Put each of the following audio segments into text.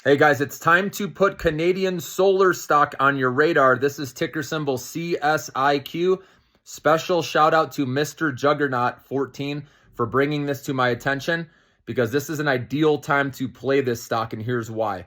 Hey guys, it's time to put Canadian Solar stock on your radar. This is ticker symbol CSIQ. Special shout out to Mr. Juggernaut14 for bringing this to my attention because this is an ideal time to play this stock, and here's why.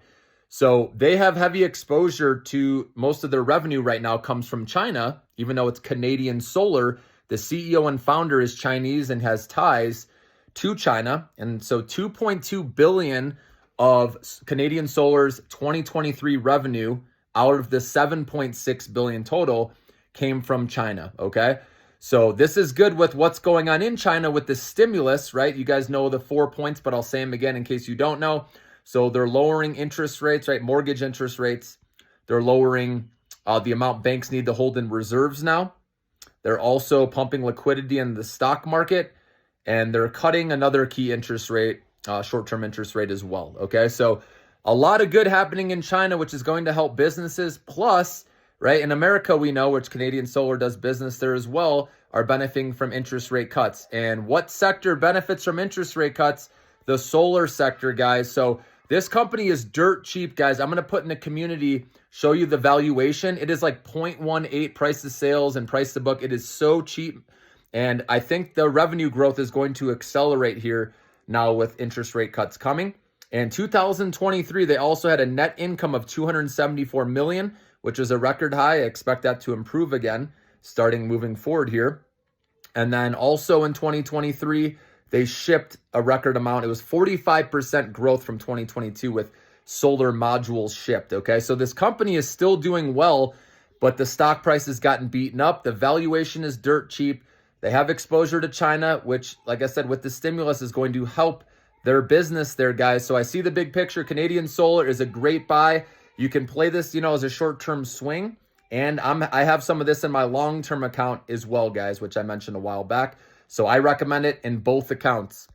So they have heavy exposure to most of their revenue right now comes from China, even though it's Canadian Solar. The CEO and founder is Chinese and has ties to China. And so 2.2 billion of Canadian Solar's 2023 revenue out of the 7.6 billion total came from China, okay? So this is good with what's going on in China with the stimulus, right? You guys know the 4 points, but I'll say them again in case you don't know. So they're lowering interest rates, right? Mortgage interest rates. They're lowering the amount banks need to hold in reserves now. They're also pumping liquidity in the stock market, and they're cutting another key interest rate, short-term interest rate as well, okay? So a lot of good happening in China, which is going to help businesses. Plus, right, in America, we know, which Canadian Solar does business there as well, are benefiting from interest rate cuts. And what sector benefits from interest rate cuts? The solar sector, guys. So this company is dirt cheap, guys. I'm going to put in the community, show you the valuation. It is like 0.18 price to sales and price to book. It is so cheap. And I think the revenue growth is going to accelerate here now with interest rate cuts coming. In 2023, they also had a net income of 274 million, which is a record high. I expect that to improve again, starting moving forward here. And then also in 2023, they shipped a record amount. It was 45% growth from 2022 with solar modules shipped, okay? So this company is still doing well, but the stock price has gotten beaten up. The valuation is dirt cheap. They have exposure to China, which, like I said, with the stimulus is going to help their business there, guys. So I see the big picture. Canadian Solar is a great buy. You can play this, as a short-term swing. And I have some of this in my long-term account as well, guys, which I mentioned a while back. So I recommend it in both accounts.